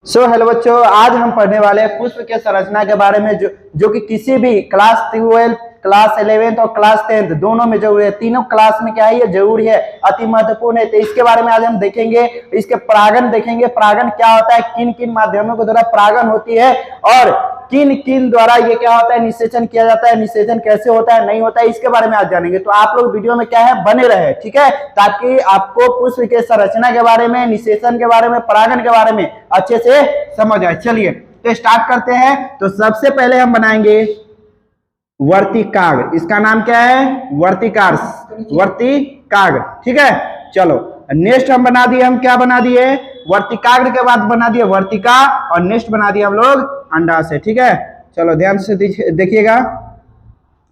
Hello बच्चों, आज हम पढ़ने वाले हैं पुष्प के संरचना के बारे में जो कि किसी भी क्लास 12, क्लास 11 और क्लास 10 दोनों में जरूरी है। तीनों क्लास में क्या है, ये जरूरी है, अति महत्वपूर्ण है। तो इसके बारे में आज हम देखेंगे। इसके परागण देखेंगे, परागण क्या होता है, किन किन माध्यमों के द्वारा परागण होती है और किन किन द्वारा ये क्या होता है, निषेचन किया जाता है, निषेचन कैसे होता है, नहीं होता है, इसके बारे में आज जानेंगे। तो आप लोग वीडियो में क्या है, बने रहे, ठीक है, ताकि आपको पुष्प के संरचना के बारे में, निषेचन के बारे में, परागण के बारे में अच्छे से समझ आए। चलिए तो स्टार्ट करते हैं। तो सबसे पहले हम बनाएंगे वर्तिकाग्र। इसका नाम क्या है, वर्तिकाग्र, ठीक है। चलो नेक्स्ट हम बना दिए, हम क्या बना दिए, वर्तिकाग्र के बाद बना दिए वर्तिका और नेक्स्ट बना दिए हम लोग अंडाशय, ठीक है। चलो ध्यान से देखिएगा।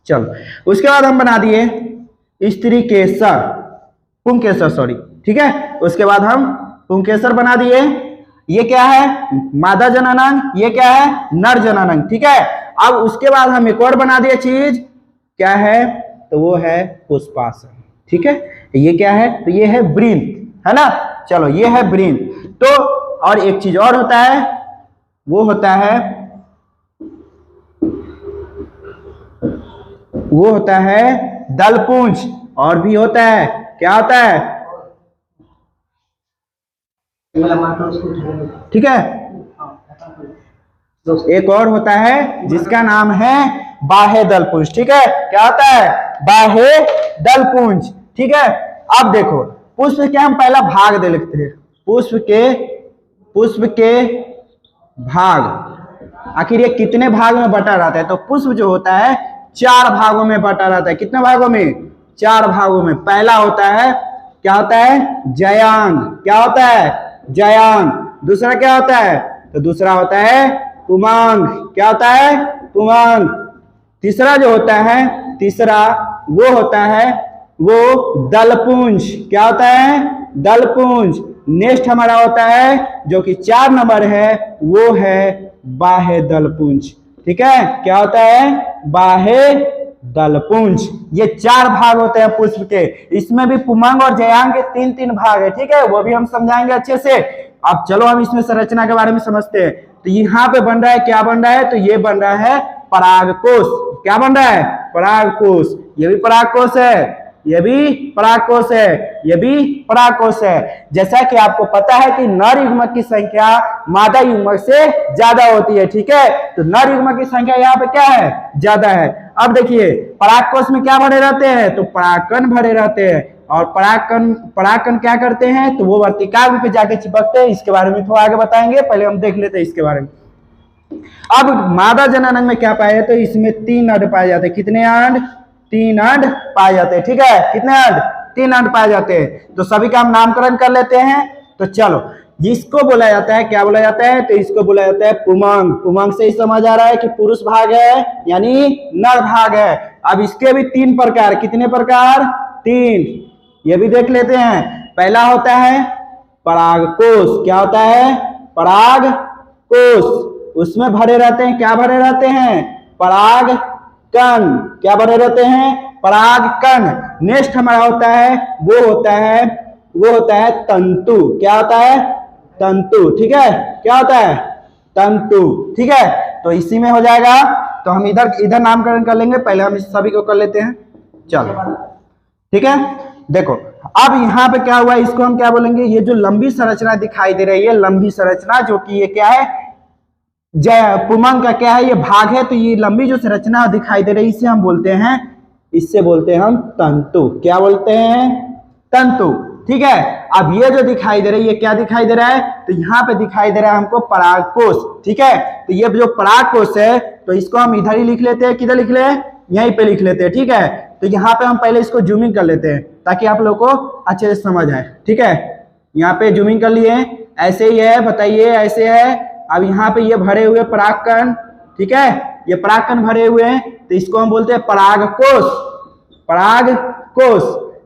चलो उसके बाद हम बना दिए स्त्रीकेसर, पुंकेसर, सॉरी, ठीक है। उसके बाद हम पुंकेसर बना दिए। ये क्या है, मादा जननांग, ये क्या है, नर जननांग, ठीक है। अब उसके बाद हम एक और बना दिए चीज, क्या है, तो वो है पुष्पासन, ठीक है। ये क्या है, तो ये है वृंत, है ना। चलो ये है वृंत। तो और एक चीज और होता है, वो होता है दलपुंज, और भी होता है, क्या होता है, ठीक है। एक और होता है जिसका नाम है बाह्य दलपुंज, ठीक है। क्या होता है, बाह्य दलपुंज, ठीक है। अब देखो पुष्प के हम पहला भाग दे लिखते हैं, पुष्प के भाग। आखिर ये कितने भाग में बटा रहता है, तो पुष्प जो होता है 4 भागों में बटा रहता है। कितने भागों में, 4 भागों में। पहला होता है, क्या होता है, जयांग, क्या होता है, जयांग। दूसरा क्या होता है, तो दूसरा होता है पुमांग, क्या होता है, पुमांग। तीसरा जो होता है, तीसरा वो होता है वो दलपुंज, क्या होता है, दलपुंज। नेक्स्ट हमारा होता है जो कि 4 नंबर है, वो है बाह्य दलपुंज, ठीक है। क्या होता है, बाह्य दलपुंज। ये 4 भाग होते हैं पुष्प के। इसमें भी पुमांग और जयांग के 3-3 भाग है, ठीक है, वो भी हम समझाएंगे अच्छे से। अब चलो हम इसमें संरचना के बारे में समझते हैं। तो यहाँ पे बन रहा है, क्या बन रहा है, तो ये बन रहा है परागकोश। क्या बन रहा है, परागकोश। ये भी परागकोश है, ये भी परागकोश है, ये भी परागकोश है। जैसा कि आपको पता है कि नर युग्मक की संख्या मादा युग्मक से ज्यादा होती है, ठीक है। तो नर युग्मक की संख्या यहाँ पे क्या है, ज्यादा है। अब देखिए परागकोश में क्या भरे रहते हैं, तो परागकण भरे रहते हैं। और परागकण क्या करते हैं, तो वो वर्तिकाग्र पे जाके चिपकते हैं। इसके बारे में थोड़ा आगे बताएंगे, पहले हम देख लेते हैं इसके बारे में। अब मादा जननांग में क्या पाया, तो इसमें 3 अंड पाए जाते हैं। कितने अंड, 3 अंड पाए जाते हैं, ठीक है। कितने अंड, 3 अंड पाए जाते हैं। तो सभी का हम नामकरण कर लेते हैं। तो चलो इसको बोला जाता है, क्या बोला जाता है, तो इसको बोला जाता है पुमांग। पुमांग से ही समझ आ रहा है कि पुरुष भाग है, यानी नर भाग है। अब इसके भी 3 प्रकार, कितने प्रकार, 3, ये भी देख लेते हैं। पहला होता है परागकोश, क्या होता है, परागकोश। उसमें भरे रहते हैं, क्या भरे रहते हैं, परागकण, क्या भरे रहते हैं, परागकण। नेक्स्ट हमारा होता है वो होता है तंतु, क्या होता है, तंतु, ठीक है। क्या होता है, तंतु, ठीक है। तो इसी में हो जाएगा। तो हम इधर नामकरण कर लेंगे, पहले हम इस सभी को कर लेते हैं। चलो ठीक है। देखो अब यहाँ पे क्या हुआ, इसको हम क्या बोलेंगे, ये जो लंबी संरचना दिखाई दे रही है, लंबी संरचना, जो कि ये क्या है, पुमांग का क्या है, ये भाग है। तो ये लंबी जो संरचना दिखाई दे रही है, इसे हम बोलते हैं, इससे बोलते हैं हम तंतु। क्या बोलते हैं, तंतु, ठीक है। अब ये जो दिखाई दे रही है, क्या दिखाई दे रहा है, तो यहाँ पे दिखाई दे रहा है हमको परागकोश, ठीक है। तो ये जो परागकोश है, तो इसको हम इधर ही लिख लेते हैं। किधर लिख ले, यहीं पे लिख लेते हैं, ठीक है। तो यहाँ पे हम पहले इसको जूमिंग कर लेते हैं ताकि आप लोग को अच्छे से समझ आए, ठीक है। यहाँ पे जूमिंग कर लिए, ऐसे ही है, बताइए, ऐसे है। अब यहाँ पे ये भरे हुए परागकण, ठीक है, ये परागकण भरे हुए हैं, तो इसको हम बोलते हैं परागकोश, परागकोश।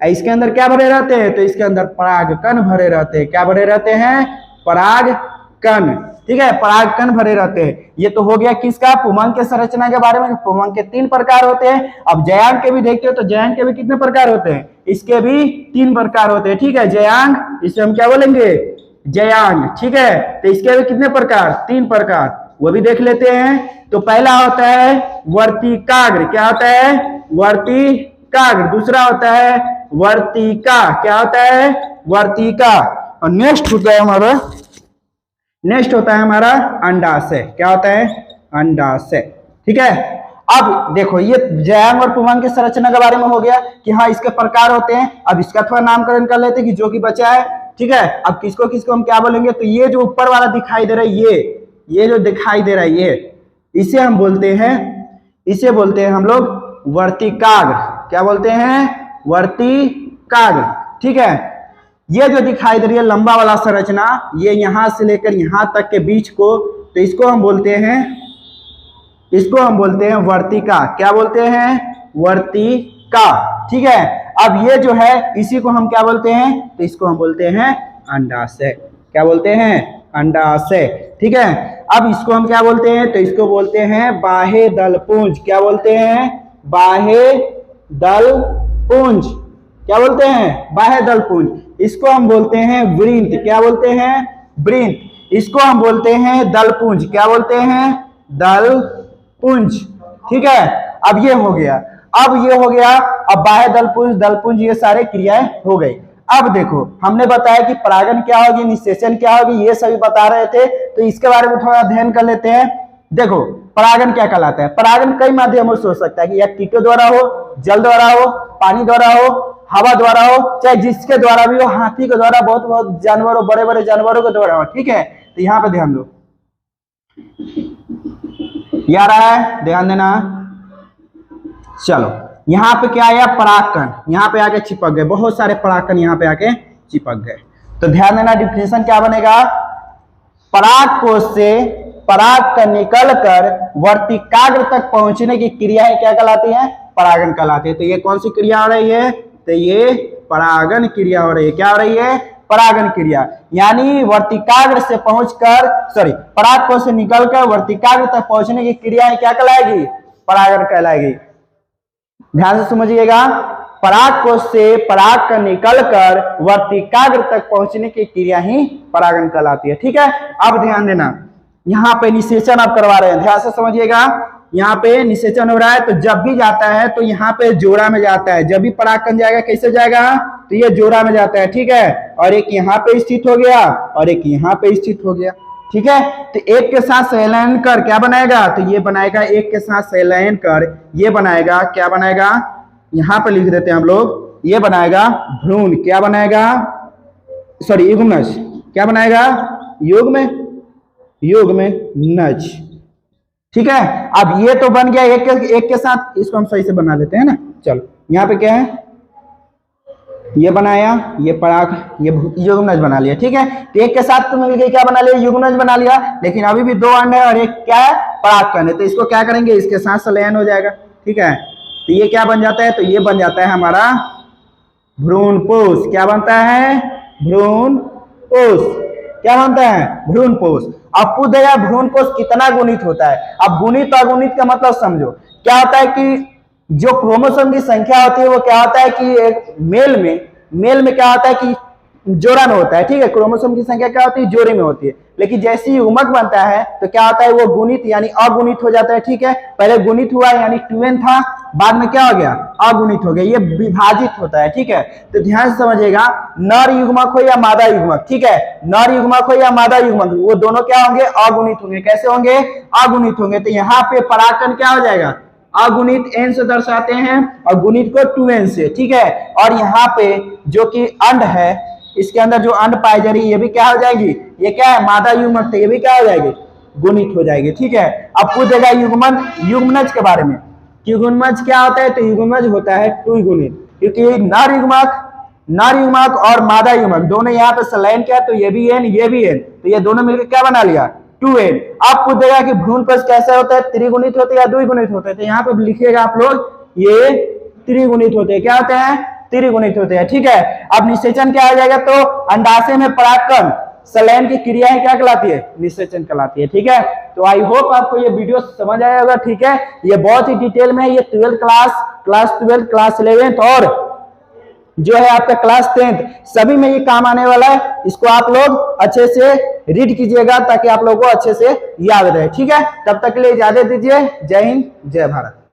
इसके अंदर क्या भरे रहते हैं, तो इसके अंदर परागकण भरे रहते हैं। क्या भरे रहते हैं, परागकण, ठीक है, परागकण भरे रहते हैं। ये तो हो गया किसका, पुमांग के संरचना के बारे में। पुमांग के 3 प्रकार होते हैं। अब जयांग के भी देखते हो, तो जयांग के भी कितने प्रकार होते हैं, इसके भी 3 प्रकार होते हैं, ठीक है। जयांग, इसे हम क्या बोलेंगे, जयांग, ठीक है। तो इसके भी कितने प्रकार, 3 प्रकार, वो भी देख लेते हैं। तो पहला होता है वर्तिकाग्र, क्या होता है, वर्तिकाग्र। दूसरा होता है वर्तिका, क्या होता है, वर्तिका। और नेक्स्ट होता है हमारा अंडाशय, क्या होता है, अंडाशय, ठीक है। अब देखो ये जयांग और पुंगव की संरचना के बारे में हो गया कि हाँ इसके प्रकार होते हैं। अब इसका थोड़ा नामकरण कर लेते हैं कि जो कि बचा है, ठीक है। अब किसको किसको हम क्या बोलेंगे, तो ये जो ऊपर वाला दिखाई दे रहा है, ये जो दिखाई दे रहा है, ये इसे हम बोलते हैं, इसे बोलते हैं हम लोग वर्तिकाग्र, क्या बोलते हैं, वर्तिकाग्र, ठीक है। ये जो दिखाई दे रही है लंबा वाला संरचना, ये यहां से लेकर यहां तक के बीच को, तो इसको हम बोलते हैं वर्तिका, क्या बोलते हैं, वर्तिका, ठीक है। अब ये जो है इसी को हम क्या बोलते हैं, तो इसको हम बोलते हैं अंडाशय, क्या बोलते हैं, अंडाशय, ठीक है। अब इसको हम क्या बोलते हैं, तो इसको बोलते हैं बाह्य दलपुंज, क्या बोलते हैं, बाह्य दलपुंज, क्या बोलते हैं, बाह्य दलपुंज। इसको हम बोलते हैं वृंत, क्या बोलते हैं, वृंत। इसको हम बोलते हैं दलपुंज, क्या बोलते हैं, दलपुंज, ठीक है। अब ये हो गया, अब बाह्य दलपुंज ये सारे क्रियाएं हो गई। अब देखो हमने बताया कि परागन क्या होगी, निषेचन क्या होगी, ये सभी बता रहे थे। तो इसके बारे में थोड़ा अध्ययन कर लेते हैं। देखो परागन क्या कहलाता है, परागन कई माध्यमों से हो सकता है कि या कीटों द्वारा हो, जल द्वारा हो, पानी द्वारा हो, हवा द्वारा हो, चाहे जिसके द्वारा भी हो, हाथी के द्वारा, बहुत जानवरों, बड़े बड़े जानवरों के द्वारा हो, ठीक है। तो यहाँ पे ध्यान दो, ये आ रहा है, ध्यान देना। चलो यहाँ पे क्या आया, परागकण, यहाँ पे आके चिपक गए, बहुत सारे परागकण यहाँ पे आके चिपक गए। तो ध्यान देना, डिफिनेशन क्या बनेगा, पराग कोश से परागकण निकलकर वर्तिकाग्र तक पहुंचने की क्रियाएं क्या कहलाती हैं, परागन कहलाती है। तो ये कौन सी क्रिया हो रही है, तो ये परागन क्रिया हो रही है, क्या हो रही है, परागन क्रिया। यानी वर्तिकाग्र से पराग कोश से निकलकर वर्तिकाग्र तक पहुंचने की क्रियाएं क्या कहलाएगी, परागन कहलाएगी। ध्यान से समझिएगा, पराग कोश से परागकण निकलकर वर्तिकाग्र तक पहुंचने की क्रिया ही परागन कहलाती है, ठीक है। अब ध्यान देना, यहाँ पे निषेचन आप करवा रहे हैं, ध्यान से समझिएगा। यहाँ पे निषेचन हो रहा है, तो जब भी जाता है तो यहाँ पे जोड़ा में जाता है। जब भी परागकण जाएगा कैसे जाएगा, तो ये जोड़ा में जाता है, ठीक है। और एक यहाँ पे स्थित हो गया और एक यहाँ पे स्थित हो गया, ठीक है। तो एक के साथ संलयन कर क्या बनाएगा, तो ये बनाएगा, एक के साथ संलयन कर ये बनाएगा, क्या बनाएगा, यहाँ पे लिख देते हैं हम लोग, ये बनाएगा भ्रूण, क्या बनाएगा, युग्मनज, क्या बनाएगा, युग्मनज, ठीक है। अब ये तो बन गया एक के साथ, इसको हम सही से बना लेते हैं ना। चलो यहाँ पे क्या है, ये बनाया, ये पराग, ये युग्मनज बना लिया, ठीक है। तो एक के साथ तो मिलकर क्या बना लिया, युग्मनज बना लिया। लेकिन अभी भी 2 अंड है और एक क्या है, परागकण है। तो इसको क्या करेंगे, इसके साथ संलयन हो जाएगा, ठीक है। तो ये क्या बन जाता है, तो ये बन जाता है हमारा भ्रूणपोष, क्या बनता है, भ्रूणपोष, क्या बनता है, भ्रूणपोष। अब पूछ देगा भ्रूणपोष कितना गुणित होता है। अब गुणित और अगुणित का मतलब समझो, क्या होता है कि जो क्रोमोसोम की संख्या होती है वो क्या होता है कि एक मेल में क्या होता है कि जोड़ा में होता है, ठीक है। क्रोमोसोम की संख्या क्या होती है, जोड़े में होती है। लेकिन जैसे ही युग्मक बनता है तो क्या होता है, वो गुणित यानी अगुणित हो जाता है, ठीक है। पहले गुणित हुआ यानी 2n था, बाद में क्या हो गया, अगुणित हो गया, ये विभाजित होता है, ठीक है। तो ध्यान से समझिएगा, नर युग्मक हो या मादा युग्मक, ठीक है, नर युग्मक हो या मादा युग्मक, वो दोनों क्या होंगे, अगुणित होंगे। कैसे होंगे, अगुणित होंगे। तो यहाँ पे परागकण क्या हो जाएगा, अगुणित n से दर्शाते हैं और गुणित को 2n से, ठीक है। और यहाँ पे जो कि अंड है, इसके अंदर जो अंड पाई जा रही है, ये भी क्या हो जाएगी, ये क्या है, मादा युग्मक, ये भी क्या हो जाएगी, गुणित हो जाएगी, ठीक है। अब पूछेगा युग्मनज के बारे में, युग्मनज क्या होता है, तो युग्मनज होता है द्विगुणित, क्योंकि नर युग्मक और मादा युग्मक दोनों यहाँ पे संलयन किया, तो ये भी n, ये भी n, तो ये दोनों मिलकर क्या बना लिया, 2n। अब पूछेगा कि भ्रूणपोष कैसा होता है, त्रिगुणित होते हैं या द्विगुणित होते हैं। तो यहाँ पे लिखिएगा आप लोग, ये त्रिगुणित होते हैं, क्या होते हैं, त्रिगुणित होते हैं, ठीक है। अब निषेचन क्या हो जाएगा, तो अंडाशय में परागकण संलयन की क्रियाएं क्या कहलाती है, निषेचन कहलाती है, ठीक है। तो आई होप आपको ये वीडियो समझ आया होगा, ठीक है। ये बहुत ही डिटेल में है, ये 12th class 12th class 11th और जो है आपका क्लास 10th सभी में ये काम आने वाला है। इसको आप लोग अच्छे से रीड कीजिएगा ताकि आप लोगों को अच्छे से याद रहे। ठीक है, तब तक के लिए इजाजत दीजिए। जय हिंद, जय भारत।